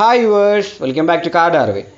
Hi viewers, welcome back to Car Darwin.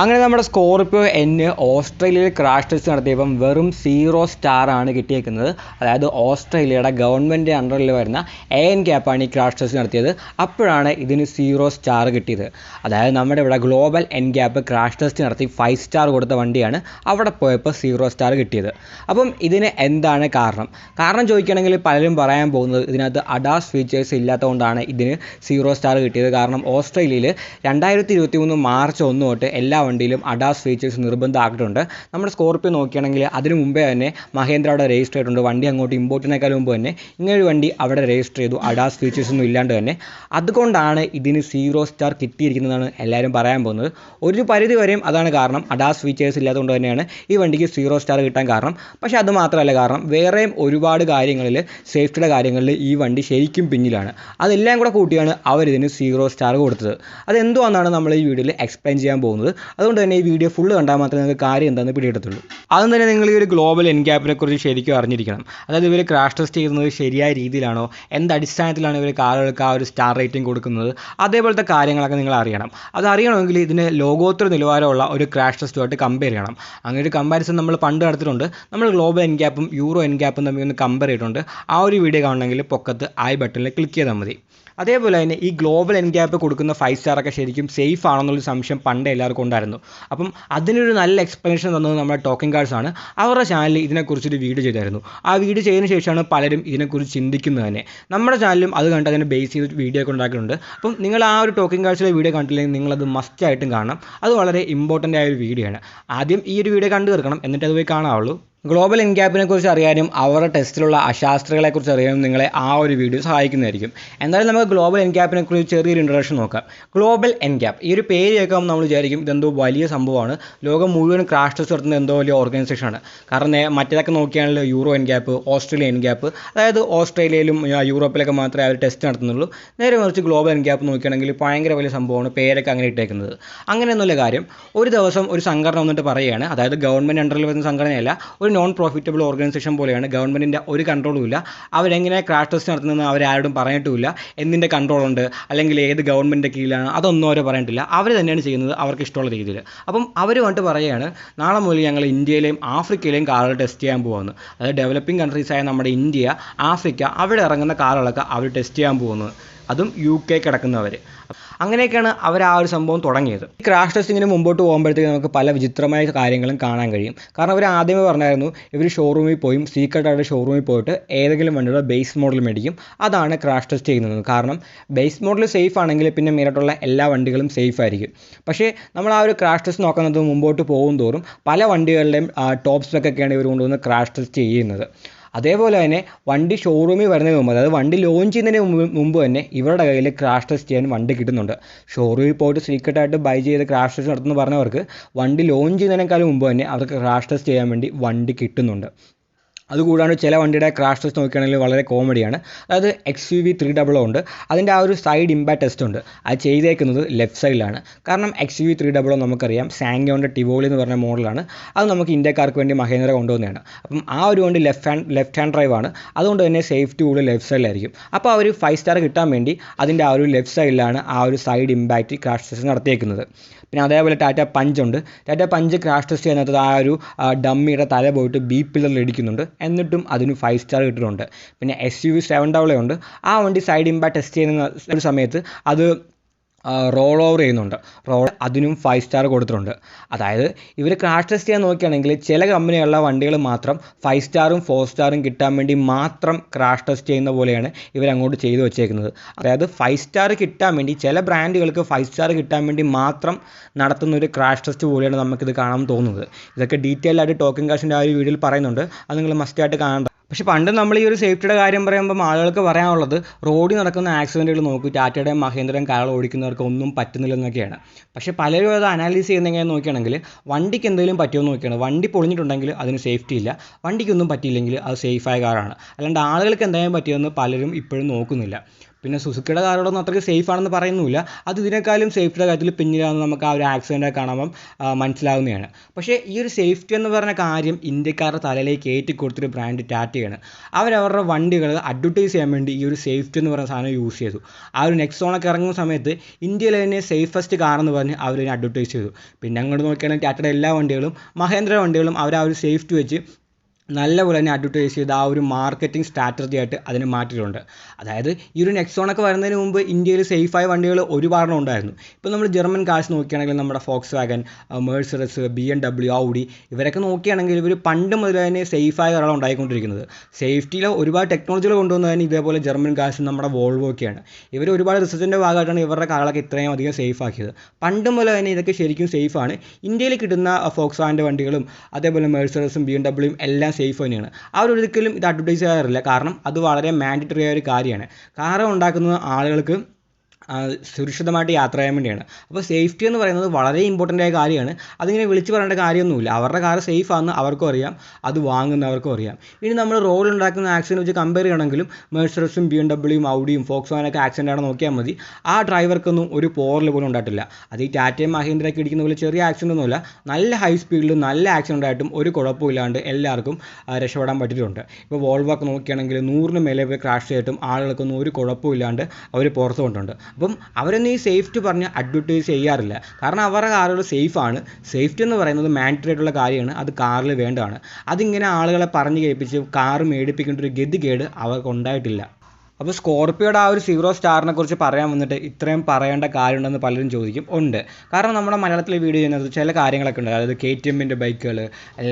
അങ്ങനെ നമ്മുടെ Scorpio N ഓസ്ട്രേലിയയിൽ ക്രാഷ് ടെസ്റ്റ് നടത്തിയപ്പം വെറും 0 സ്റ്റാറാണ് കിട്ടിയേക്കുന്നത്. അതായത് ഓസ്ട്രേലിയയുടെ ഗവൺമെൻറ് അണ്ടറിൽ വരുന്ന ANCAP ഈ ക്രാഷ് ടെസ്റ്റ് നടത്തിയത്. അപ്പോഴാണ് ഇതിന് 0 സ്റ്റാർ കിട്ടിയത്. അതായത് നമ്മുടെ ഇവിടെ ഗ്ലോബൽ NCAP ക്രാഷ് ടെസ്റ്റ് നടത്തി 5 സ്റ്റാർ കൊടുത്ത വണ്ടിയാണ് അവിടെ പോയപ്പോൾ 0 സ്റ്റാർ കിട്ടിയത്. അപ്പം ഇതിന് എന്താണ് കാരണം ചോദിക്കുകയാണെങ്കിൽ പലരും പറയാൻ പോകുന്നത് ഇതിനകത്ത് അഡാസ് ഫീച്ചേഴ്സ് ഇല്ലാത്തതുകൊണ്ടാണ് ഇതിന് 0 സ്റ്റാർ കിട്ടിയത്. കാരണം ഓസ്ട്രേലിയയിൽ 2023 മാർച്ച് 1 തൊട്ട് എല്ലാ വണ്ടിയിലും അഡാസ് ഫീച്ചേഴ്സ് നിർബന്ധമാക്കിയിട്ടുണ്ട്. നമ്മുടെ സ്കോർപിയോ നോക്കുകയാണെങ്കിൽ അതിന് മുമ്പേ തന്നെ മഹേന്ദ്ര അവിടെ രജിസ്റ്റർ ചെയ്തിട്ടുണ്ട്. വണ്ടി അങ്ങോട്ട് ഇമ്പോർട്ടിനേക്കാൾ മുമ്പ് തന്നെ ഇങ്ങനൊരു വണ്ടി അവിടെ രജിസ്റ്റർ ചെയ്തു, അഡാസ് ഫീച്ചേഴ്സ് ഒന്നും ഇല്ലാണ്ട് തന്നെ. അതുകൊണ്ടാണ് ഇതിന് 0 സ്റ്റാർ കിട്ടിയിരിക്കുന്നതാണ് എല്ലാവരും പറയാൻ പോകുന്നത്. ഒരു പരിധി വരെയും അതാണ് കാരണം. അഡാസ് ഫീച്ചേഴ്സ് ഇല്ലാത്തതുകൊണ്ട് തന്നെയാണ് ഈ വണ്ടിക്ക് 0 സ്റ്റാർ കിട്ടാൻ കാരണം. പക്ഷേ അത് മാത്രമല്ല കാരണം, വേറെയും ഒരുപാട് കാര്യങ്ങളിൽ, സേഫ്റ്റിയുടെ കാര്യങ്ങളിൽ ഈ വണ്ടി ശരിക്കും പിന്നിലാണ്. അതെല്ലാം കൂടെ കൂട്ടിയാണ് അവരിതിന് 0 സ്റ്റാർ കൊടുത്തത്. അതെന്തുവാണെന്നാണ് നമ്മൾ ഈ വീഡിയോയിൽ എക്സ്പ്ലെയിൻ ചെയ്യാൻ പോകുന്നത്. അതുകൊണ്ട് തന്നെ ഈ വീഡിയോ ഫുള്ള് കണ്ടാൽ മാത്രമേ നിങ്ങൾക്ക് കാര്യം എന്താണെന്ന് പിടികിട്ടത്തുള്ളൂ. അതും തന്നെ നിങ്ങൾ ഈ ഒരു ഗ്ലോബൽ NCAPനെ കുറിച്ച് ശരിക്കും അറിഞ്ഞിരിക്കണം. അതായത് ഇവർ ക്രാഷ് ടെസ്റ്റ് ചെയ്യുന്നത് ശരിയായ രീതിയിലാണോ, എന്ത് അടിസ്ഥാനത്തിലാണ് ഇവർ കാറുകൾക്ക് ആ ഒരു സ്റ്റാർ റേറ്റിംഗ് കൊടുക്കുന്നത്, അതേപോലത്തെ കാര്യങ്ങളൊക്കെ നിങ്ങൾ അറിയണം. അതറിയണമെങ്കിൽ ഇതിന് ലോകോത്തര നിലവാരമുള്ള ഒരു ക്രാഷ് ടെസ്റ്റുമായിട്ട് കമ്പയർ ചെയ്യണം. അങ്ങനെ ഒരു കമ്പാരിസൺ നമ്മൾ പണ്ട് നടത്തിയിട്ടുണ്ട്. നമ്മൾ ഗ്ലോബൽ NCAPും യൂറോ NCAPും തമ്മിൽ ഒന്ന് കമ്പയർ ചെയ്തിട്ടുണ്ട്. ആ ഒരു വീഡിയോ കാണണമെങ്കിൽ പൊക്കത്ത് ഐ ബട്ടണിൽ ക്ലിക്ക് ചെയ്താൽ മതി. അതേപോലെ തന്നെ ഈ ഗ്ലോബൽ NCAP കൊടുക്കുന്ന 5 സ്റ്റാറൊക്കെ ശരിക്കും സേഫ് ആണെന്നുള്ളൊരു സംശയം പണ്ട് എല്ലാവർക്കും ഉണ്ടായിരുന്നു. അപ്പം അതിനൊരു നല്ല എക്സ്പ്ലനേഷൻ തന്നത് നമ്മുടെ ടോക്കിംഗ് കാർഡ്സ് ആണ്. അവരുടെ ചാനലിൽ ഇതിനെക്കുറിച്ചൊരു വീഡിയോ ചെയ്തായിരുന്നു. ആ വീഡിയോ ചെയ്തതിന് ശേഷമാണ് പലരും ഇതിനെക്കുറിച്ച് ചിന്തിക്കുന്നത് തന്നെ. നമ്മുടെ ചാനലും അത് കണ്ട് അതിനെ ബേസ് ചെയ്ത് വീഡിയോ ഒക്കെ ഉണ്ടാക്കിയിട്ടുണ്ട്. അപ്പം നിങ്ങൾ ആ ഒരു ടോക്കിംഗ് കാർഡ്സിലെ വീഡിയോ കണ്ടില്ലെങ്കിൽ നിങ്ങളത് മസ്റ്റായിട്ടും കാണണം. അത് വളരെ ഇമ്പോർട്ടൻ്റ് ആയ ഒരു വീഡിയോ ആണ്. ആദ്യം ഈ ഒരു വീഡിയോ കണ്ടു തീർക്കണം, എന്നിട്ട് അത് പോയി കാണാവുള്ളൂ. ഗ്ലോബൽ NCAPനെ കുറിച്ച് അറിയാനും അവരുടെ ടെസ്റ്റിലുള്ള അശാസ്ത്രങ്ങളെക്കുറിച്ച് അറിയാനും നിങ്ങളെ ആ ഒരു വീഡിയോ സഹായിക്കുന്നതായിരിക്കും. എന്തായാലും നമുക്ക് ഗ്ലോബൽ NCAPനെ കുറിച്ച് ചെറിയൊരു ഇൻട്രൊഡക്ഷൻ നോക്കാം. ഗ്ലോബൽ NCAP ഈ ഒരു പേര് കേൾക്കുമ്പോൾ നമ്മൾ വിചാരിക്കും ഇതെന്തോ വലിയ സംഭവമാണ്, ലോകം മുഴുവൻ ക്രാഷ് ടെസ്റ്റ് നടത്തുന്ന എന്തോ വലിയ ഓർഗനൈസേഷനാണ്. കാരണം മറ്റേതൊക്കെ നോക്കിയാണല്ലോ യൂറോ NCAP, ഓസ്ട്രേലിയ NCAP, അതായത് ഓസ്ട്രേലിയയിലും യൂറോപ്പിലൊക്കെ മാത്രമേ അവർ ടെസ്റ്റ് നടത്തുന്നുള്ളൂ. നേരെ മറിച്ച് ഗ്ലോബൽ NCAP നോക്കുകയാണെങ്കിൽ ഭയങ്കര വലിയ സംഭവമാണ്, പേരൊക്കെ അങ്ങനെ ഇട്ടേക്കുന്നത്. അങ്ങനെയൊന്നുമില്ല കാര്യം. ഒരു ദിവസം ഒരു സംഘടന വന്നിട്ട് പറയുകയാണ്, അതായത് ഗവൺമെൻറ് അണ്ടറിൽ വരുന്ന സംഘടനയല്ല, ഒരു നോൺ പ്രോഫിറ്റബിൾ ഓർഗനൈസേഷൻ പോലെയാണ്. ഗവൺമെൻറ്റിൻ്റെ ഒരു കൺട്രോളും ഇല്ല. അവരെങ്ങനെ ക്രാഷ് ടെസ്റ്റ് നടത്തുന്നതെന്ന് അവരാരോടും പറഞ്ഞിട്ടുമില്ല. എന്തിൻ്റെ കൺട്രോളുണ്ട് അല്ലെങ്കിൽ ഏത് ഗവൺമെൻറ്റിൻ്റെ കീഴിലാണ് അതൊന്നും അവർ പറഞ്ഞിട്ടില്ല. അവർ തന്നെയാണ് ചെയ്യുന്നത് അവർക്ക് ഇഷ്ടമുള്ള രീതിയിൽ. അപ്പം അവർ വന്നിട്ട് പറയുകയാണ്, നാളെ മുതൽ ഞങ്ങൾ ഇന്ത്യയിലെയും ആഫ്രിക്കയിലെയും കാറുകൾ ടെസ്റ്റ് ചെയ്യാൻ പോകുന്നത്. അതായത് ഡെവലപ്പിംഗ് കൺട്രീസായ നമ്മുടെ ഇന്ത്യ, ആഫ്രിക്ക, അവിടെ ഇറങ്ങുന്ന കാറുകളൊക്കെ അവർ ടെസ്റ്റ് ചെയ്യാൻ പോകുന്നത്. അതും UK കിടക്കുന്നവർ. അങ്ങനെയൊക്കെയാണ് അവർ ആ ഒരു സംഭവം തുടങ്ങിയത്. ഈ ക്രാഷ് ടെസ്റ്റിങ്ങിന് മുമ്പോട്ട് പോകുമ്പോഴത്തേക്ക് നമുക്ക് പല വിചിത്രമായ കാര്യങ്ങളും കാണാൻ കഴിയും. കാരണം അവർ ആദ്യമേ പറഞ്ഞായിരുന്നു ഇവർ ഷോറൂമിൽ പോയും സീക്രട്ടായിട്ട് ഷോറൂമിൽ പോയിട്ട് ഏതെങ്കിലും വണ്ടിയുടെ ബേസ് മോഡൽ മേടിക്കും, അതാണ് ക്രാഷ് ടെസ്റ്റ് ചെയ്യുന്നത്. കാരണം ബേസ് മോഡൽ സേഫ് ആണെങ്കിൽ പിന്നെ മേലോട്ടുള്ള എല്ലാ വണ്ടികളും സേഫ് ആയിരിക്കും. പക്ഷേ നമ്മൾ ആ ഒരു ക്രാഷ് ടെസ്റ്റ് നോക്കുന്നത് മുമ്പോട്ട് പോകും തോറും പല വണ്ടികളുടെയും ടോപ്പ് സ്പെക്കൊക്കെയാണ് ഇവർ കൊണ്ടുവന്ന് ക്രാഷ് ടെസ്റ്റ് ചെയ്യുന്നത്. അതേപോലെ തന്നെ വണ്ടി ഷോറൂമിൽ വരുന്നതിന് മുമ്പ്, അതായത് വണ്ടി ലോഞ്ച് ചെയ്യുന്നതിന് മുമ്പ് തന്നെ ഇവരുടെ കയ്യിൽ ക്രാഷ് ടെസ്റ്റ് ചെയ്യാൻ വണ്ടി കിട്ടുന്നുണ്ട്. ഷോറൂമിൽ പോയിട്ട് സീക്രട്ടായിട്ട് ബൈ ചെയ്ത് ക്രാഷ് ടെസ്റ്റ് നടത്തുന്നു പറഞ്ഞവർക്ക് വണ്ടി ലോഞ്ച് ചെയ്യുന്നതിനേക്കാളും മുമ്പ് തന്നെ അവർക്ക് ക്രാഷ് ടെസ്റ്റ് ചെയ്യാൻ വേണ്ടി വണ്ടി കിട്ടുന്നുണ്ട്. അതുകൂടാണ്ട് ചില വണ്ടിയുടെ ക്രാഷ് ടെസ്റ്റ് നോക്കുകയാണെങ്കിൽ വളരെ കോമഡിയാണ്. അതായത് XUV 300 ഉണ്ട്, അതിൻ്റെ ആ ഒരു സൈഡ് ഇമ്പാക്ട് ടെസ്റ്റ് ഉണ്ട്. അത് ചെയ്തേക്കുന്നത് ലെഫ്റ്റ് സൈഡിലാണ്. കാരണം XUV 300 നമുക്കറിയാം സാംഗ്യോൻ്റെ ടിവോളി എന്ന് പറഞ്ഞ മോഡലാണ്. അത് നമുക്ക് ഇന്ത്യക്കാർക്ക് വേണ്ടി മഹേന്ദ്ര കൊണ്ടുവന്നതാണ്. അപ്പം ആ ഒരു വണ്ടി ലെഫ്റ്റ് ഹാൻഡ് ഡ്രൈവ് ആണ്. അതുകൊണ്ട് തന്നെ സേഫ്റ്റി കൂടുതൽ ലെഫ്റ്റ് സൈഡിലായിരിക്കും. അപ്പോൾ ആ ഒരു 5 സ്റ്റാർ കിട്ടാൻ വേണ്ടി അതിൻ്റെ ആ ഒരു ലെഫ്റ്റ് സൈഡിലാണ് ആ ഒരു സൈഡ് ഇമ്പാക്റ്റ് ക്രാഷ് ടെസ്റ്റ് നടത്തിയേക്കുന്നത്. പിന്നെ അതേപോലെ ടാറ്റ പഞ്ച് ഉണ്ട്. ടാറ്റ പഞ്ച് ക്രാഷ് ടെസ്റ്റ് ചെയ്യുന്നത് ആ ഒരു ഡമ്മിയുടെ തല പോയിട്ട് B പില്ലറിൽ ഇടിക്കുന്നുണ്ട്, എന്നിട്ടും അതിന് 5 സ്റ്റാർ കിട്ടുന്നുണ്ട്. പിന്നെ SUV 700 ഉണ്ട്. ആ വണ്ടി സൈഡ് ഇമ്പാക്ട് ടെസ്റ്റ് ചെയ്യുന്ന ഒരു സമയത്ത് അത് റോൾ ഓവർ ചെയ്യുന്നുണ്ട്. അതിനും 5 സ്റ്റാർ കൊടുത്തിട്ടുണ്ട്. അതായത് ഇവർ ക്രാഷ് ടെസ്റ്റ് ചെയ്യാൻ നോക്കുകയാണെങ്കിൽ ചില കമ്പനികളുടെ വണ്ടികൾ മാത്രം 5 സ്റ്റാറും 4 സ്റ്റാറും കിട്ടാൻ വേണ്ടി മാത്രം ക്രാഷ് ടെസ്റ്റ് ചെയ്യുന്ന പോലെയാണ് ഇവരങ്ങോട്ട് ചെയ്തു വെച്ചേക്കുന്നത്. അതായത് 5 സ്റ്റാർ കിട്ടാൻ വേണ്ടി ചില ബ്രാൻഡുകൾക്ക് 5 സ്റ്റാർ കിട്ടാൻ വേണ്ടി മാത്രം നടത്തുന്ന ഒരു ക്രാഷ് ടെസ്റ്റ് പോലെയാണ് നമുക്കിത് കാണാൻ തോന്നുന്നത്. ഇതൊക്കെ ഡീറ്റെയിൽ ആയിട്ട് ടോക്കിംഗ് കാർഡ്സിൻ്റെ ആ ഒരു വീഡിയോയിൽ പറയുന്നുണ്ട്. അത് നിങ്ങൾ മസ്റ്റായിട്ട് കാണേണ്ട. പക്ഷേ പണ്ട് നമ്മൾ ഈ ഒരു സേഫ്റ്റിയുടെ കാര്യം പറയുമ്പോൾ ആളുകൾക്ക് പറയാനുള്ളത് റോഡിൽ നടക്കുന്ന ആക്സിഡൻറ്റുകൾ നോക്കി ടാറ്റയുടെയും മഹേന്ദ്രയും കാർ ഓടിക്കുന്നവർക്ക് ഒന്നും പറ്റുന്നില്ലെന്നൊക്കെയാണ്. പക്ഷേ പലരും അത് അനാലിസ് ചെയ്യുന്ന എങ്ങനെ നോക്കുകയാണെങ്കിൽ വണ്ടിക്ക് എന്തെങ്കിലും പറ്റുമെന്ന് നോക്കിയാണ്. വണ്ടി പൊളിഞ്ഞിട്ടുണ്ടെങ്കിൽ അതിന് സേഫ്റ്റി ഇല്ല, വണ്ടിക്കൊന്നും പറ്റിയില്ലെങ്കിൽ അത് സേഫായ കാറാണ്. അല്ലാണ്ട് ആളുകൾക്ക് എന്തെങ്കിലും പറ്റിയെന്ന് പലരും ഇപ്പോഴും നോക്കുന്നില്ല. പിന്നെ സുസുക്കിയുടെ കാറുകളൊന്നും അത്രയ്ക്ക് സേഫ് ആണെന്ന് പറയുന്നില്ല. അത് ഇതിനേക്കാളും സേഫ്റ്റിയുടെ കാര്യത്തിൽ പിന്നിലാണെന്ന് നമുക്ക് ആ ഒരു ആക്സിഡൻറ്റ് കാണുമ്പം മനസ്സിലാവുന്നതാണ്. പക്ഷേ ഈ ഒരു സേഫ്റ്റി എന്ന് പറഞ്ഞ കാര്യം ഇന്ത്യക്കാരുടെ തലയിലേക്ക് കയറ്റി കൊടുത്തൊരു ബ്രാൻഡ് ടാറ്റയാണ്. അവരവരുടെ വണ്ടികൾ അഡ്വർട്ടൈസ് ചെയ്യാൻ വേണ്ടി ഈ ഒരു സേഫ്റ്റി എന്ന് പറയുന്ന സാധനം യൂസ് ചെയ്തു. ആ ഒരു നെക്സോണൊക്കെ ഇറങ്ങുന്ന സമയത്ത് ഇന്ത്യയിലെ തന്നെ സേഫസ്റ്റ് കാറെന്ന് പറഞ്ഞ് അവരതിനെ അഡ്വർട്ടൈസ് ചെയ്തു. പിന്നെ അങ്ങോട്ട് നോക്കിയാണെങ്കിൽ ടാറ്റയുടെ എല്ലാ വണ്ടികളും മഹേന്ദ്ര വണ്ടികളും അവർ ആ ഒരു സേഫ്റ്റി വെച്ച് നല്ലപോലെ തന്നെ അഡ്വർട്ടൈസ് ചെയ്ത് ആ ഒരു മാർക്കറ്റിംഗ് സ്ട്രാറ്റജി ആയിട്ട് അതിനെ മാറ്റിയിട്ടുണ്ട്. അതായത് ഈ ഒരു നെക്സോണൊക്കെ വരുന്നതിന് മുമ്പ് ഇന്ത്യയിൽ സേഫായ വണ്ടികൾ ഒരുപാടെണ്ണം ഉണ്ടായിരുന്നു. ഇപ്പോൾ നമ്മൾ ജർമ്മൻ കാർസ് നോക്കുകയാണെങ്കിൽ നമ്മുടെ Volkswagen, Mercedes, BMW, Audi ഇവരൊക്കെ നോക്കുകയാണെങ്കിൽ ഇവർ പണ്ട് മുതൽ തന്നെ സേഫായ കാറുകൾ ഉണ്ടായിക്കൊണ്ടിരിക്കുന്നത്. സേഫ്റ്റിയിൽ ഒരുപാട് ടെക്നോളജികൾ കൊണ്ടുവന്നതിന് ഇതേപോലെ ജർമ്മൻ കാർസ് നമ്മുടെ വോൾവോയൊക്കെയാണ്. ഇവർ ഒരുപാട് റിസർച്ചിൻ്റെ ഭാഗമായിട്ടാണ് ഇവരുടെ കാറുകളൊക്കെ ഇത്രയും അധികം സേഫ് ആക്കിയത്. പണ്ട് മുതൽ തന്നെ ഇതൊക്കെ ശരിക്കും സേഫാണ്. ഇന്ത്യയിൽ കിട്ടുന്ന ഫോക്സ് വാഗൻ്റെ വണ്ടികളും അതേപോലെ മെഴ്സറസും BMW എല്ലാം സേഫ് തന്നെയാണ്. അവരൊരിക്കലും ഇത് അഡ്വർട്ടൈസ് ചെയ്യാറില്ല. കാരണം അത് വളരെ മാൻഡറ്ററി ആയ ഒരു കാര്യമാണ്. കാറ് ഉണ്ടാക്കുന്ന ആളുകൾക്ക് സുരക്ഷിതമായിട്ട് യാത്ര ചെയ്യാൻ വേണ്ടിയാണ്. അപ്പോൾ സേഫ്റ്റി എന്ന് പറയുന്നത് വളരെ ഇമ്പോർട്ടൻ്റ് ആയ കാര്യമാണ്. അതിങ്ങനെ വിളിച്ച് പറയേണ്ട കാര്യമൊന്നുമില്ല. അവരുടെ കാർ സേഫ് ആണെന്ന് അവർക്കും അറിയാം, അത് വാങ്ങുന്നവർക്കും അറിയാം. ഇനി നമ്മൾ റോഡിലുണ്ടാക്കുന്ന ആക്സിഡൻറ്റ് വെച്ച് കമ്പയർ ചെയ്യണമെങ്കിലും മെഴ്സറസും BMW ഔഡിയും ഫോക്സ് വാഗനൊക്കെ ആക്സിഡൻ്റ് ആണെന്ന് നോക്കിയാൽ മതി. ആ ഡ്രൈവർക്കൊന്നും ഒരു പോറൽ പോലും ഉണ്ടായിട്ടില്ല. അത് ഈ ടാറ്റയും മഹീന്ദ്രയൊക്കെ ഇടിക്കുന്ന പോലെ ചെറിയ ആക്സിഡൻ്റ് ഒന്നുമില്ല. നല്ല ഹൈ സ്പീഡിൽ നല്ല ആക്സിഡൻ്റ് ആയിട്ടും ഒരു കുഴപ്പമില്ലാണ്ട് എല്ലാവർക്കും രക്ഷപ്പെടാൻ പറ്റിയിട്ടുണ്ട്. ഇപ്പോൾ വോൾവോ ഒക്കെ നോക്കുകയാണെങ്കിൽ 100ന് മേലെ പോയി ക്രാഷ് ചെയ്തിട്ടും ആളുകൾക്കൊന്നും ഒരു കുഴപ്പമില്ലാണ്ട് അവർ പുറത്ത് കൊണ്ടുണ്ട്. അപ്പം അവരൊന്നും ഈ സേഫ്റ്റി പറഞ്ഞ് അഡ്വർട്ടൈസ് ചെയ്യാറില്ല. കാരണം അവരുടെ കാറുകൾ സേഫാണ്. സേഫ്റ്റി എന്ന് പറയുന്നത് മാൻഡറ്ററി ആയിട്ടുള്ള കാര്യമാണ്. അത് കാറിൽ വേണ്ടതാണ്. അതിങ്ങനെ ആളുകളെ പറഞ്ഞ് കേൾപ്പിച്ച് കാറ് മേടിപ്പിക്കേണ്ട ഒരു ഗതികേട് അവർക്ക് ഉണ്ടായിട്ടില്ല. അപ്പോൾ സ്കോർപ്പിയോയുടെ ആ ഒരു 0 സ്റ്റാറിനെ കുറിച്ച് പറയാൻ വന്നിട്ട് ഇത്രയും പറയേണ്ട കാര്യമുണ്ടെന്ന് പലരും ചോദിക്കും. ഉണ്ട്. കാരണം നമ്മുടെ മലയാളത്തിലെ വീഡിയോ ചെയ്യുന്നത് ചില കാര്യങ്ങളൊക്കെ ഉണ്ട്. അതായത് KTMൻ്റെ ബൈക്കുകൾ,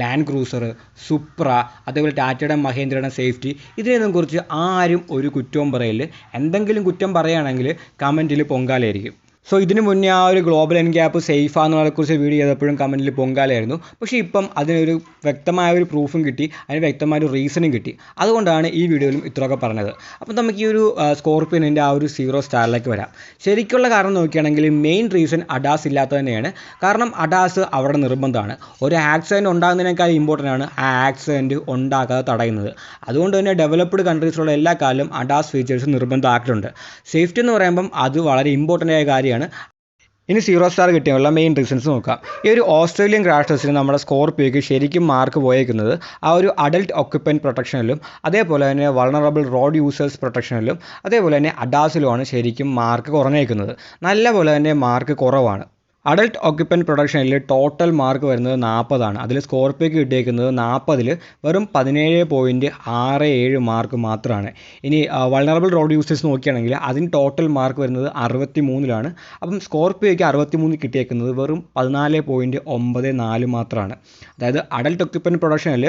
ലാൻഡ് ക്രൂസർ, സുപ്ര, അതേപോലെ ടാറ്റയുടെ മഹേന്ദ്രയുടെ സേഫ്റ്റി, ഇതിനെയൊന്നും കുറിച്ച് ആരും ഒരു കുറ്റവും പറയില്ല. എന്തെങ്കിലും കുറ്റം പറയുകയാണെങ്കിൽ കമൻറ്റിൽ പൊങ്കാലായിരിക്കും. സോ ഇതിന് മുന്നേ ആ ഒരു ഗ്ലോബൽ എൻഗ്യാപ്പ് സേഫാണെന്നുള്ളതിനെക്കുറിച്ച് വീഡിയോ ചെയ്തപ്പോഴും കമൻറ്റിൽ പൊങ്കാലായിരുന്നു. പക്ഷേ ഇപ്പം അതിനൊരു വ്യക്തമായ ഒരു പ്രൂഫും കിട്ടി, അതിന് വ്യക്തമായ ഒരു റീസണും കിട്ടി. അതുകൊണ്ടാണ് ഈ വീഡിയോയിലും ഇത്രയൊക്കെ പറഞ്ഞത്. അപ്പം നമുക്ക് ഈ ഒരു സ്കോർപ്പിയൻ്റെ ആ ഒരു 0 സ്റ്റാറിലേക്ക് വരാം. ശരിക്കുള്ള കാരണം നോക്കുകയാണെങ്കിൽ മെയിൻ റീസൺ അഡാസ് ഇല്ലാത്തത് തന്നെയാണ്. കാരണം അഡാസ് അവിടെ നിർബന്ധമാണ്. ഒരു ആക്സിഡൻറ്റ് ഉണ്ടാകുന്നതിനേക്കാൾ ഇമ്പോർട്ടൻ്റ് ആണ് ആ ആക്സിഡൻറ്റ് ഉണ്ടാക്കാതെ തടയുന്നത്. അതുകൊണ്ട് തന്നെ ഡെവലപ്ഡ് കൺട്രീസിലുള്ള എല്ലാ കാലം അഡാസ് ഫീച്ചേഴ്സ് നിർബന്ധമാക്കിയിട്ടുണ്ട്. സേഫ്റ്റി എന്ന് പറയുമ്പം അത് വളരെ ഇമ്പോർട്ടൻ്റ് ആയ കാര്യമാണ്. ഇനി 0 സ്റ്റാർ കിട്ടിയുള്ള മെയിൻ റീസൺസ് നോക്കാം. ഈ ഒരു ഓസ്ട്രേലിയൻ ക്രാഷ് ടെസ്റ്റിന് നമ്മുടെ സ്കോർപ്പിയോയ്ക്ക് ശരിക്കും മാർക്ക് പോയേക്കുന്നത് ആ ഒരു അഡൽട്ട് ഒക്യുപ്പൻറ്റ് പ്രൊട്ടക്ഷനിലും അതേപോലെ തന്നെ വൾണറബിൾ റോഡ് യൂസേഴ്സ് പ്രൊട്ടക്ഷനിലും അതേപോലെ തന്നെ അഡാസിലുമാണ് ശരിക്കും മാർക്ക് കുറഞ്ഞേക്കുന്നത്. നല്ലപോലെ തന്നെ മാർക്ക് കുറവാണ്. അഡൽട്ട് ഒക്യുപ്പൻറ്റ് പ്രൊട്ടക്ഷനിൽ ടോട്ടൽ മാർക്ക് വരുന്നത് 40 അതിൽ സ്കോർപ്പിയോയ്ക്ക് കിട്ടിയേക്കുന്നത് 40-ൽ വെറും 17.67 മാർക്ക് മാത്രമാണ്. ഇനി വൾണറബിൾ റോഡ് യൂസേഴ്സ് നോക്കുകയാണെങ്കിൽ അതിന് ടോട്ടൽ മാർക്ക് വരുന്നത് 63-ലാണ്. അപ്പം സ്കോർപ്പിയോയ്ക്ക് 63 കിട്ടിയേക്കുന്നത് വെറും 14.94 മാത്രമാണ്. അതായത് അഡൽട്ട് ഒക്യുപ്പൻറ്റ് പ്രൊട്ടക്ഷനിൽ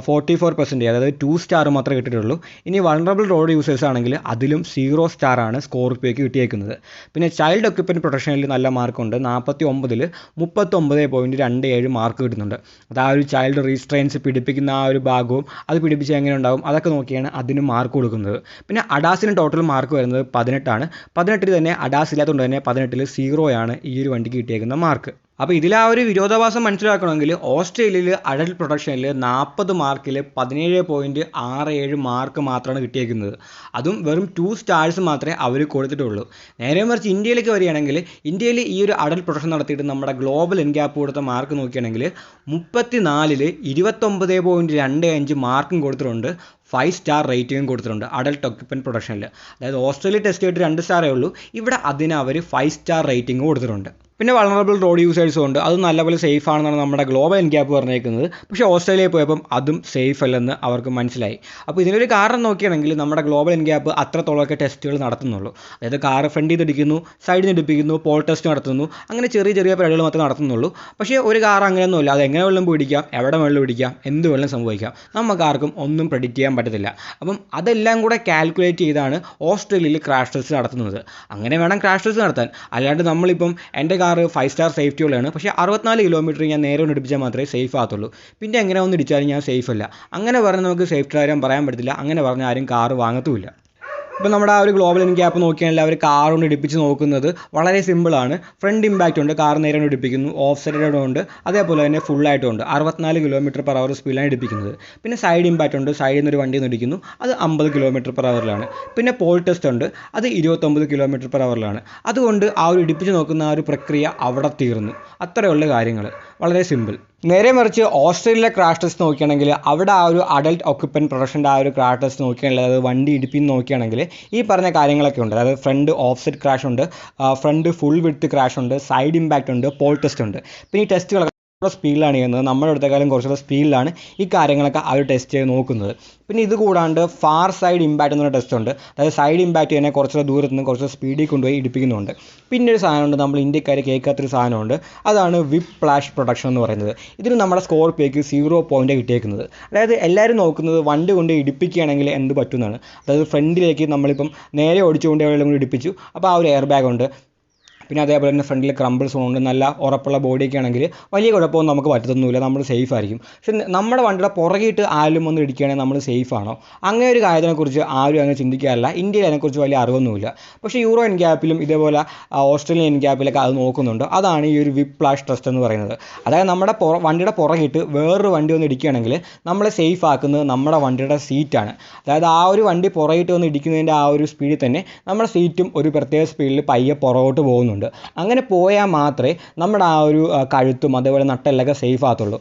44%, അതായത് 2 സ്റ്റാർ മാത്രമേ കിട്ടിയിട്ടുള്ളൂ. ഇനി വൾണറബിൾ റോഡ് യൂസേഴ്സ് ആണെങ്കിൽ അതിലും 0 സ്റ്റാറാണ് സ്കോർപ്പിയോയ്ക്ക് കിട്ടിയേക്കുന്നത്. പിന്നെ ചൈൽഡ് ഒക്യുപ്പൻറ്റ് പ്രൊട്ടക്ഷനിൽ നല്ല മാർക്കുണ്ട്. 49-ൽ 39.27 മാർക്ക് കിട്ടുന്നുണ്ട്. അത് ആ ഒരു ചൈൽഡ് റീസ്ട്രെയിൻസ് പിടിപ്പിക്കുന്ന ആ ഒരു ഭാഗവും അത് പിടിപ്പിച്ച് എങ്ങനെ ഉണ്ടാവും അതൊക്കെ നോക്കിയാണ് അതിന് മാർക്ക് കൊടുക്കുന്നത്. പിന്നെ അഡാസിന് ടോട്ടൽ മാർക്ക് വരുന്നത് 18 18-ൽ തന്നെ അഡാസ് ഇല്ലാത്തതുകൊണ്ട് തന്നെ 18-ൽ 0 ഈ ഒരു വണ്ടിക്ക് കിട്ടിയേക്കുന്ന മാർക്ക്. അപ്പോൾ ഇതിൽ ആ ഒരു വിരോധാഭാസം മനസ്സിലാക്കണമെങ്കിൽ ഓസ്ട്രേലിയയിൽ അഡൽട്ട് പ്രൊട്ടക്ഷനിൽ 40 മാർക്കിൽ 17.67 മാർക്ക് മാത്രമാണ് കിട്ടിയേക്കുന്നത്. അതും വെറും 2 സ്റ്റാർസ് മാത്രമേ അവർ കൊടുത്തിട്ടുള്ളൂ. നേരെ മറിച്ച് ഇന്ത്യയിലേക്ക് വരികയാണെങ്കിൽ ഇന്ത്യയിൽ ഈ ഒരു അഡൽട്ട് പ്രൊട്ടക്ഷൻ നടത്തിയിട്ട് നമ്മുടെ ഗ്ലോബൽ എൻഗ്യാപ്പ് കൊടുത്ത മാർക്ക് നോക്കുകയാണെങ്കിൽ 34-ൽ 29.25 മാർക്കും കൊടുത്തിട്ടുണ്ട്. 5 സ്റ്റാർ റേറ്റിംഗും കൊടുത്തിട്ടുണ്ട് അഡൽട്ട് ഒക്യുപ്പൻറ്റ് പ്രൊട്ടക്ഷനിൽ. അതായത് ഓസ്ട്രേലിയ ടെസ്റ്റ് ചെയ്തിട്ട് 2 സ്റ്റാറേ ഉള്ളൂ. ഇവിടെ അതിന് അവർ 5 സ്റ്റാർ റേറ്റിംഗ് കൊടുത്തിട്ടുണ്ട്. പിന്നെ വൾണറബിൾ റോഡ് യൂസേഴ്സും ഉണ്ട്. അത് നല്ലപോലെ സേഫ് ആണെന്നാണ് നമ്മുടെ ഗ്ലോബൽ എൻഗ്യാപ്പ് പറഞ്ഞേക്കുന്നത്. പക്ഷേ ഓസ്ട്രേലിയയിൽ പോയപ്പം അതും സേഫ് അല്ലെന്ന് അവർക്ക് മനസ്സിലായി. അപ്പോൾ ഇതിനൊരു കാരണം നോക്കുകയാണെങ്കിൽ നമ്മുടെ ഗ്ലോബൽ എൻഗ്യാപ്പ് അത്രത്തോളമൊക്കെ ടെസ്റ്റുകൾ നടത്തുന്നുള്ളൂ. അതായത് കാർ ഫ്രണ്ടിൽ നിന്ന് ഇടിക്കുന്നു, സൈഡിൽ നിന്ന് ഇടിപ്പിക്കുന്നു, പോൾ ടെസ്റ്റ് നടത്തുന്നു, അങ്ങനെ ചെറിയ ചെറിയ പരിപാടികൾ മാത്രമേ നടത്തുന്നുള്ളൂ. പക്ഷേ ഒരു കാർ അങ്ങനെയൊന്നുമില്ല. അത് എങ്ങനെ വെള്ളം പിടിക്കാം, എവിടെ വെള്ളം പിടിക്കാം, എന്ത് വെള്ളം സംഭവിക്കാം, നമുക്കാർക്കും ഒന്നും പ്രെഡിക്റ്റ് ചെയ്യാൻ പറ്റത്തില്ല. അപ്പം അതെല്ലാം കൂടെ കാൽക്കുലേറ്റ് ചെയ്താണ് ഓസ്ട്രേലിയയിൽ ക്രാഷ് ടെസ്റ്റ് നടത്തുന്നത്. അങ്ങനെ വേണം ക്രാഷ് ടെസ്റ്റ് നടത്താൻ. അല്ലാണ്ട് നമ്മളിപ്പം എൻ്റെ കാർ 5 സ്റ്റാർ സേഫ്റ്റിയുള്ളതാണ്, പക്ഷേ 64 കിലോമീറ്റർ ഞാൻ നേരെ ഒന്ന് ഇടിപ്പിച്ചാൽ മാത്രമേ സേഫ് ആകത്തുള്ളൂ, പിന്നെ എങ്ങനെ ഒന്ന് ഇടിച്ചാലും ഞാൻ സേഫ് അല്ല, അങ്ങനെ പറഞ്ഞ് നമുക്ക് സേഫ്റ്റി കാര്യം പറയാൻ പറ്റത്തില്ല. അങ്ങനെ പറഞ്ഞാൽ ആരും കാർ വാങ്ങത്തുമില്ല. ഇപ്പോൾ നമ്മുടെ ആ ഒരു ഗ്ലോബൽ ഇൻ ഗ്യാപ്പ് നോക്കിയാണെങ്കിൽ അവർ കാർ കൊണ്ട് ഇടിപ്പിച്ച് നോക്കുന്നത് വളരെ സിമ്പിളാണ്. ഫ്രണ്ട് ഇമ്പാക്റ്റ് ഉണ്ട്, കാർ നേരെ കൊണ്ട് ഇടിപ്പിക്കുന്നു. ഓഫ് സൈഡ് ഉണ്ട്, അതേപോലെ തന്നെ ഫുള്ളായിട്ടുണ്ട്. 64 km/h സ്പീഡിലാണ് ഇടിപ്പിക്കുന്നത്. പിന്നെ സൈഡ് ഇമ്പാക്റ്റ് ഉണ്ട്, സൈഡിൽ നിന്ന് ഒരു വണ്ടി ഒന്ന് ഇടിക്കുന്നു, അത് 50 km/h. പിന്നെ പോൾ ടെസ്റ്റ് ഉണ്ട്, അത് 29 km/h. അതുകൊണ്ട് ആ ഒരു ഇടിപ്പിച്ച് നോക്കുന്ന ആ ഒരു പ്രക്രിയ അവിടെ തീർന്നു. അത്രയുള്ള കാര്യങ്ങൾ, വളരെ സിമ്പിൾ. നേരെ മറിച്ച് ഓസ്ട്രേലിയയിലെ ക്രാഷ് ടെസ്റ്റ് നോക്കുകയാണെങ്കിൽ അവിടെ ആ ഒരു അഡൽട്ട് ഓക്യുപ്പൻറ്റ് പ്രൊട്ടക്ഷൻ്റെ ആ ഒരു ക്രാഷ് ടെസ്റ്റ് നോക്കുകയാണെങ്കിൽ, അതായത് വണ്ടി ഇടിപ്പിന്ന് നോക്കുകയാണെങ്കിൽ ഈ പറഞ്ഞ കാര്യങ്ങളൊക്കെ ഉണ്ട്. അതായത് ഫ്രണ്ട് ഓഫ്സെറ്റ് ക്രാഷ് ഉണ്ട്, ഫ്രണ്ട് ഫുൾ വിഡ്ത്ത് ക്രാഷ് ഉണ്ട്, സൈഡ് ഇമ്പാക്റ്റ് ഉണ്ട്, പോൾ ടെസ്റ്റ് ഉണ്ട്. പിന്നെ ഈ ടെസ്റ്റുകളൊക്കെ സ്പീഡിലാണ് ചെയ്യുന്നത്. നമ്മുടെ അടുത്തേക്കാളും കുറച്ചുകൂടെ സ്പീഡിലാണ് ഈ കാര്യങ്ങളൊക്കെ ആ ഒരു ടെസ്റ്റ് ചെയ്ത് നോക്കുന്നത്. പിന്നെ ഇത് കൂടാണ്ട് ഫാർ സൈഡ് ഇമ്പാക്റ്റ് എന്നൊരു ടെസ്റ്റ് ഉണ്ട്. അതായത് സൈഡ് ഇമ്പാക്റ്റ് തന്നെ കുറച്ചുകൂടെ ദൂരത്ത് നിന്ന് കുറച്ച് സ്പീഡിൽ കൊണ്ടുപോയി ഇടിപ്പിക്കുന്നുണ്ട്. പിന്നെ ഒരു സാധനമുണ്ട്, നമ്മൾ ഇന്ത്യക്കാർ കേൾക്കാത്തൊരു സാധനമുണ്ട്, അതാണ് വിപ്പ് ഫ്ലാഷ് പ്രൊട്ടക്ഷൻ എന്ന് പറയുന്നത്. ഇതിന് നമ്മുടെ സ്കോർപിയോയ്ക്ക് 0 പോയിൻ്റ് കിട്ടിയേക്കുന്നത്. അതായത് എല്ലാവരും നോക്കുന്നത് വണ്ടി കൊണ്ട് ഇടിപ്പിക്കുകയാണെങ്കിൽ എന്ത് പറ്റുന്നതാണ്. അതായത് ഫ്രണ്ടിലേക്ക് നമ്മളിപ്പം നേരെ ഓടിച്ചുകൊണ്ട് എവിടെയെങ്കിലും ഇടിപ്പിച്ചു, അപ്പോൾ ആ ഒരു എയർ ബാഗ് ഉണ്ട്. പിന്നെ അതേപോലെ തന്നെ ഫ്രണ്ടിൽ ക്രംബിൾ സോണുണ്ട്. നല്ല ഉറപ്പുള്ള ബോഡിയൊക്കെ ആണെങ്കിൽ വലിയ കുഴപ്പമൊന്നും നമുക്ക് പറ്റത്തൊന്നുമില്ല, നമ്മൾ സേഫ് ആയിരിക്കും. പക്ഷെ നമ്മുടെ വണ്ടിയുടെ പുറകിട്ട് ആരും ഒന്ന് ഇടിക്കുകയാണെങ്കിൽ നമ്മൾ സേഫ് ആണോ? അങ്ങനെ ഒരു കാര്യത്തിനെക്കുറിച്ച് ആരും അങ്ങനെ ചിന്തിക്കാറില്ല. ഇന്ത്യയിൽ അതിനെക്കുറിച്ച് വലിയ അറിവൊന്നുമില്ല. പക്ഷേ യൂറോ എൻ ഗ്യാപ്പിലും ഇതേപോലെ ഓസ്ട്രേലിയൻ എൻ ഗ്യാപ്പിലൊക്കെ അത് നോക്കുന്നുണ്ട്. അതാണ് ഈ ഒരു വിപ്പ് ഫ്ലാഷ് ടെസ്റ്റ് എന്ന് പറയുന്നത്. അതായത് നമ്മുടെ വണ്ടിയുടെ പുറകിട്ട് വേറൊരു വണ്ടി ഒന്ന് ഇടിക്കുകയാണെങ്കിൽ നമ്മളെ സേഫ് ആക്കുന്നത് നമ്മുടെ വണ്ടിയുടെ സീറ്റാണ്. അതായത് ആ ഒരു വണ്ടി പുറകിട്ട് വന്ന് ഇടിക്കുന്നതിൻ്റെ ആ ഒരു സ്പീഡിൽ തന്നെ നമ്മുടെ സീറ്റും ഒരു പ്രത്യേക സ്പീഡിൽ പയ്യെ പുറകോട്ട് പോകുന്നുണ്ട്. അങ്ങനെ പോയാൽ മാത്രമേ നമ്മുടെ ആ ഒരു കഴുത്തും അതേപോലെ നട്ടെല്ലൊക്കെ സേഫ് ആകത്തുള്ളൂ.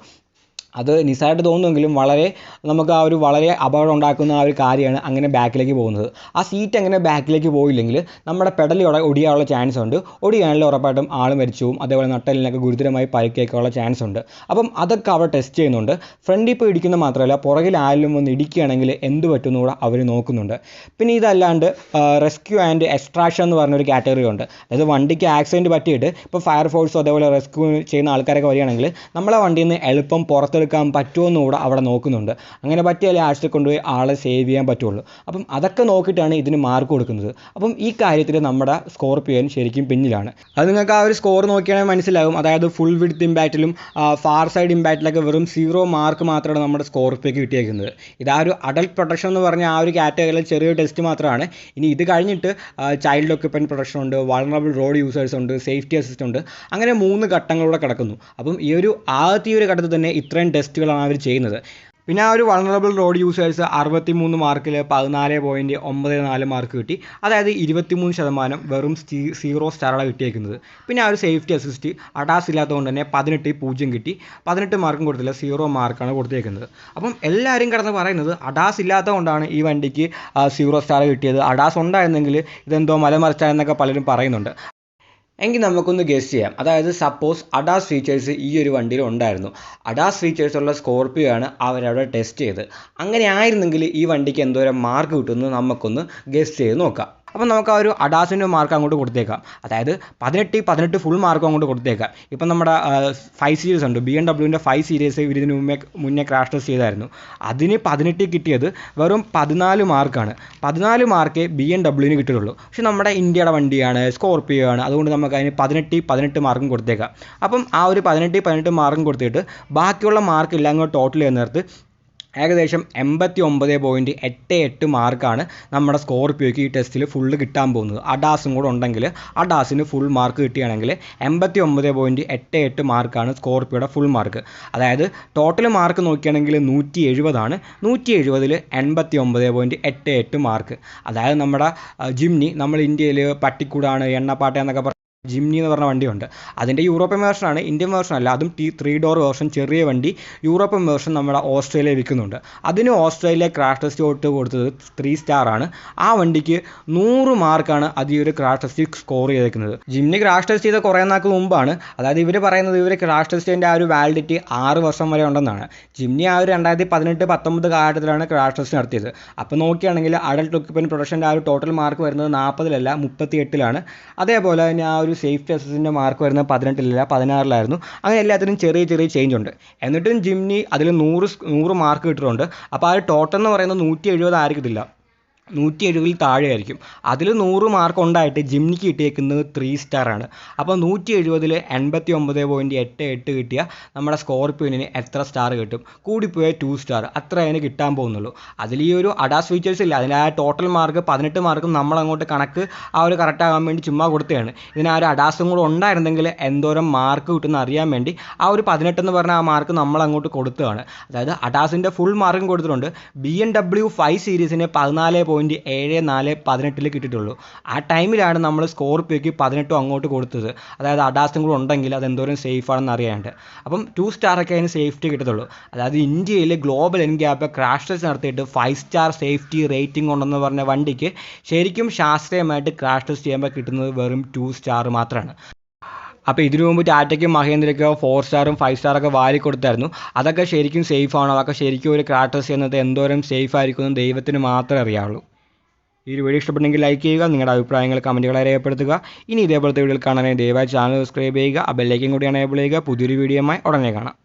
അത് നിസ്സാരമായിട്ട് തോന്നുമെങ്കിലും നമുക്ക് ആ ഒരു വളരെ അപകടം ഉണ്ടാക്കുന്ന ആ ഒരു കാര്യമാണ് അങ്ങനെ ബാക്കിലേക്ക് പോകുന്നത്. ആ സീറ്റ് അങ്ങനെ ബാക്കിലേക്ക് പോയില്ലെങ്കിൽ നമ്മുടെ പെഡൽ ഒടിയാനുള്ള ചാൻസ് ഉണ്ട്. ഒടിയാണെങ്കിൽ ഉറപ്പായിട്ടും ആൾ മരിച്ചു പോകും. അതേപോലെ നട്ടെല്ലിനൊക്കെ ഗുരുതരമായി പരിക്കേക്കാനുള്ള ചാൻസ് ഉണ്ട്. അപ്പം അതൊക്കെ അവർ ടെസ്റ്റ് ചെയ്യുന്നുണ്ട്. ഫ്രണ്ടിൽ ഇപ്പോൾ ഇടിക്കുന്ന മാത്രമല്ല, പുറകിൽ ആരെങ്കിലും ഒന്ന് ഇടിക്കുകയാണെങ്കിൽ എന്ത് പറ്റുമെന്ന് കൂടെ അവർ നോക്കുന്നുണ്ട്. പിന്നെ ഇതല്ലാണ്ട് റെസ്ക്യൂ ആൻഡ് എക്സ്ട്രാക്ഷൻ എന്ന് പറഞ്ഞൊരു കാറ്റഗറി ഉണ്ട്. അതായത് വണ്ടിക്ക് ആക്സിഡൻറ്റ് പറ്റിയിട്ട് ഇപ്പോൾ ഫയർഫോഴ്സോ അതേപോലെ റെസ്ക്യൂ ചെയ്യുന്ന ആൾക്കാരൊക്കെ വരികയാണെങ്കിൽ നമ്മളെ വണ്ടിയിൽ നിന്ന് എളുപ്പം പുറത്തെടുക്കാൻ പറ്റുമെന്ന് കൂടെ അവിടെ നോക്കുന്നുണ്ട്. അങ്ങനെ പറ്റിയാലേ ആശുപത്രി കൊണ്ടുപോയി ആളെ സേവ് ചെയ്യാൻ പറ്റുള്ളൂ. അപ്പം അതൊക്കെ നോക്കിയിട്ടാണ് ഇതിന് മാർക്ക് കൊടുക്കുന്നത്. അപ്പം ഈ കാര്യത്തിൽ നമ്മുടെ സ്കോർപിയോൻ ശരിക്കും പിന്നിലാണ്. അത് നിങ്ങൾക്ക് ആ ഒരു സ്കോർ നോക്കിയാണെങ്കിൽ മനസ്സിലാകും. അതായത് ഫുൾ വിഡ്ത്ത് ഇമ്പാക്റ്റിലും ഫാർ സൈഡ് ഇമ്പാക്റ്റിലൊക്കെ വെറും 0 മാർക്ക് മാത്രമാണ് നമ്മുടെ സ്കോർപിയോയ്ക്ക് കിട്ടിയേക്കുന്നത്. ഇതാ ഒരു അഡൽട്ട് പ്രൊട്ടക്ഷൻ എന്ന് പറഞ്ഞ ആ ഒരു കാറ്റഗറിയിൽ ചെറിയൊരു ടെസ്റ്റ് മാത്രമാണ്. ഇനി ഇത് കഴിഞ്ഞിട്ട് ചൈൽഡ് ഓക്യുപ്പൻറ്റ് പ്രൊട്ടക്ഷൻ ഉണ്ട്, വൾണറബിൾ റോഡ് യൂസേഴ്സ് ഉണ്ട്, സേഫ്റ്റി അസിസ്റ്റ് ഉണ്ട്. അങ്ങനെ 3 ഘട്ടങ്ങളിലൂടെ കിടക്കുന്നു. അപ്പം ഈ ഒരു ആദ്യത്തെ ഒരു ഘട്ടത്തിൽ തന്നെ ഇത്രയും ടെസ്റ്റുകളാണ് അവർ ചെയ്യുന്നത്. പിന്നെ ആ ഒരു വൾണറബിൾ റോഡ് യൂസേഴ്സ് 63 മാർക്കിൽ 14.94 മാർക്ക് കിട്ടി. അതായത് 23% വെറും 0 സ്റ്റാറാണ് കിട്ടിയേക്കുന്നത്. പിന്നെ ആ ഒരു സേഫ്റ്റി അസിസ്റ്റ് അഡാസ് ഇല്ലാത്തതുകൊണ്ട് തന്നെ 18 കിട്ടി. 18 മാർക്കും കൊടുത്തില്ല, 0 മാർക്കാണ് കൊടുത്തേക്കുന്നത്. അപ്പം എല്ലാവരും കിടന്ന് പറയുന്നത് അഡാസ് ഇല്ലാത്തതുകൊണ്ടാണ് ഈ വണ്ടിക്ക് 0 സ്റ്റാർ കിട്ടിയത്, അഡാസ് ഉണ്ടായിരുന്നെങ്കിൽ ഇതെന്തോ മലമറിച്ചായെന്നൊക്കെ പലരും പറയുന്നുണ്ട്. എങ്കിൽ നമുക്കൊന്ന് ഗസ് ചെയ്യാം. അതായത് സപ്പോസ് അഡാസ് ഫീച്ചേഴ്സ് ഈ ഒരു വണ്ടിയിൽ ഉണ്ടായിരുന്നു, അഡാസ് ഫീച്ചേഴ്സ് ഉള്ള സ്കോർപിയോ ആണ് അവരവിടെ ടെസ്റ്റ് ചെയ്ത്. അങ്ങനെ ആയിരുന്നെങ്കിൽ ഈ വണ്ടിക്ക് എന്തോരം മാർക്ക് കിട്ടുമെന്ന് നമുക്കൊന്ന് ഗസ് ചെയ്ത് നോക്കാം. അപ്പം നമുക്ക് ആ ഒരു അഡാസിൻ്റെ മാർക്ക് അങ്ങോട്ട് കൊടുത്തേക്കാം. അതായത് 18 ഫുൾ മാർക്കും അങ്ങോട്ട് കൊടുത്തേക്കാം. ഇപ്പം നമ്മുടെ 5 സീരീസ് ഉണ്ട്, BMW 5 സീരീസ് ഇതിന് മുന്നേ ക്രാഷ് ടെസ്റ്റ് ചെയ്തായിരുന്നു. അതിന് 18 കിട്ടിയത് വെറും 14 മാർക്കാണ്. 14 മാർക്കേ BMW കിട്ടുള്ളൂ. പക്ഷെ നമ്മുടെ ഇന്ത്യയുടെ വണ്ടിയാണ്, സ്കോർപിയോ ആണ്, അതുകൊണ്ട് നമുക്ക് അതിന് 18 മാർക്കും കൊടുത്തേക്കാം. അപ്പം ആ ഒരു 18 മാർക്കും കൊടുത്തിട്ട് ബാക്കിയുള്ള മാർക്കില്ല അങ്ങോട്ട് ടോട്ടൽ ചെയ്യുന്നിടത്ത് ഏകദേശം 89.88 മാർക്കാണ് നമ്മുടെ സ്കോർപിയോയ്ക്ക് ഈ ടെസ്റ്റിൽ ഫുള്ള് കിട്ടാൻ പോകുന്നത്. അഡാസും കൂടെ ഉണ്ടെങ്കിൽ അഡാസിന് ഫുൾ മാർക്ക് കിട്ടുകയാണെങ്കിൽ 89.88 മാർക്കാണ് സ്കോർപിയോയുടെ ഫുൾ മാർക്ക്. അതായത് ടോട്ടൽ മാർക്ക് നോക്കുകയാണെങ്കിൽ 170 ആണ്. 170ൽ 89.88 മാർക്ക്. അതായത് നമ്മുടെ ജിംനി, നമ്മൾ ഇന്ത്യയിൽ പട്ടിക്കൂടാണ് എണ്ണപ്പാട്ട എന്നൊക്കെ ജിംനി എന്ന് പറഞ്ഞ വണ്ടിയുണ്ട്. അതിൻ്റെ യൂറോപ്യൻ വേർഷനാണ്, ഇന്ത്യൻ വേർഷൻ അല്ല. അതും 3 ഡോർ വേർഷൻ, ചെറിയ വണ്ടി. യൂറോപ്യൻ വേർഷൻ നമ്മുടെ ഓസ്ട്രേലിയയിൽ വിൽക്കുന്നുണ്ട്. അതിന് ഓസ്ട്രേലിയ ക്രാഷ് ടെസ്റ്റ് കൊടുത്തത് 3 സ്റ്റാറാണ്. ആ വണ്ടിക്ക് 100 മാർക്കാണ് അത് ഈ ഒരു ക്രാഷ് ടെസ്റ്റ് സ്കോർ ചെയ്തേക്കുന്നത്. ജിംനി ക്രാഷ് ടെസ്റ്റ് ചെയ്ത കുറേ നാൾക്ക് മുമ്പാണ്. അതായത് ഇവർ പറയുന്നത് ഇവർ ക്രാഷ് ടെസ്റ്റിൻ്റെ ആ ഒരു വാലിഡിറ്റി 6 വർഷം വരെ ഉണ്ടെന്നാണ്. ജിംനി ആ ഒരു 2018-19 കാലഘട്ടത്തിലാണ് ക്രാഷ് ടെസ്റ്റ് നടത്തിയത്. അപ്പോൾ നോക്കുകയാണെങ്കിൽ അഡൽട്ട് ഓക്യുപ്പൻറ്റ് പ്രൊട്ടക്ഷൻ്റെ ആ ഒരു ടോട്ടൽ മാർക്ക് വരുന്നത് 40-ലല്ല 38-ലാണ്. അതേപോലെ തന്നെ ആ ഒരു സേഫ്റ്റി അസിസ്റ്റൻ്റെ മാർക്ക് വരുന്നത് 18-ലല്ല 16-ലായിരുന്നു. അങ്ങനെ എല്ലാത്തിനും ചെറിയ ചേഞ്ച് ഉണ്ട്. എന്നിട്ടും ജിംനി അതിൽ 100 മാർക്ക് കിട്ടുന്നുണ്ട്. അപ്പോൾ ആ ഒരു ടോട്ടൽ എന്ന് പറയുന്നത് 170 ആയിരിക്കത്തില്ല, 170 താഴെയായിരിക്കും. അതിൽ 100 മാർക്ക് ഉണ്ടായിട്ട് ജിംനിക്ക് കിട്ടിയേക്കുന്നത് 3 സ്റ്റാറാണ്. അപ്പോൾ 170ൽ 89.88 കിട്ടിയ നമ്മുടെ സ്കോർപിയോനിന് എത്ര സ്റ്റാർ കിട്ടും? കൂടിപ്പോയ 2 സ്റ്റാർ, അത്ര അതിന് കിട്ടാൻ പോകുന്നുള്ളൂ. അതിൽ ഈ ഒരു അഡാസ് ഫീച്ചേഴ്സ് ഇല്ല. അതിന് ആ ടോട്ടൽ മാർക്ക് 18 മാർക്കും നമ്മളങ്ങോട്ട് കണക്ക് ആ ഒരു കറക്റ്റ് ആകാൻ വേണ്ടി ചുമ്മാ കൊടുത്തതാണ്. ഇതിന് ആ ഒരു അഡാസും കൂടെ ഉണ്ടായിരുന്നെങ്കിൽ എന്തോരം മാർക്ക് കിട്ടുമെന്ന് അറിയാൻ വേണ്ടി ആ ഒരു 18 എന്ന് പറഞ്ഞ ആ മാർക്ക് നമ്മളങ്ങോട്ട് കൊടുത്തതാണ്. അതായത് അഡാസിൻ്റെ ഫുൾ മാർക്കും കൊടുത്തിട്ടുണ്ട്. BMW 5 സീരീസിന് 14.74 കിട്ടിയിട്ടുള്ളൂ. ആ ടൈമിലാണ് നമ്മൾ സ്കോർപിയോയ്ക്ക് 18 അങ്ങോട്ട് കൊടുത്തത്. അതായത് അഡാസും കൂടെ ഉണ്ടെങ്കിൽ അത് എന്തോരം സേഫ് ആണെന്ന് അറിയാണ്ട്. അപ്പം 2 സ്റ്റാറൊക്കെ അതിന് സേഫ്റ്റി കിട്ടത്തുള്ളൂ. അതായത് ഇന്ത്യയിൽ ഗ്ലോബൽ എൻഗ്യാപ്പ് ക്രാഷ് ടെസ്റ്റ് നടത്തിയിട്ട് 5 സ്റ്റാർ സേഫ്റ്റി റേറ്റിംഗ് ഉണ്ടെന്ന് പറഞ്ഞ വണ്ടിക്ക് ശരിക്കും ശാസ്ത്രീയമായിട്ട് ക്രാഷ് ടെസ്റ്റ് ചെയ്യുമ്പോൾ കിട്ടുന്നത് വെറും 2 സ്റ്റാർ മാത്രമാണ്. അപ്പോൾ ഇതിനു മുമ്പ് ടാറ്റയ്ക്കും മഹേന്ദ്രയ്ക്കോ 4 സ്റ്റാറും 5 സ്റ്റാറൊക്കെ വാരി കൊടുത്തായിരുന്നു. അതൊക്കെ ശരിക്കും സേഫ് ആണോ? അതൊക്കെ ശരിക്കും ഒരു ക്രാഷ് ടെസ്റ്റ് ചെയ്യുന്നത് എന്തോരം സേഫ് ആയിരിക്കും എന്ന് ദൈവത്തിന് മാത്രമേ അറിയാവുള്ളൂ. ഈ ഒരു വീഡിയോ ഇഷ്ടപ്പെട്ടെങ്കിൽ ലൈക്ക് ചെയ്യുക, നിങ്ങളുടെ അഭിപ്രായങ്ങൾ കമൻറ്റുകളായി രേഖപ്പെടുത്തുക. ഇനി ഇതേപോലത്തെ വീഡിയോകൾ കാണാനായി ദയവായി ചാനൽ സബ്സ്ക്രൈബ് ചെയ്യുക, ആ ബെല്ലൈക്കൻ കൂടി എനേബിൾ ചെയ്യുക. പുതിയൊരു വീഡിയോയുമായി ഉടനെ കാണാം.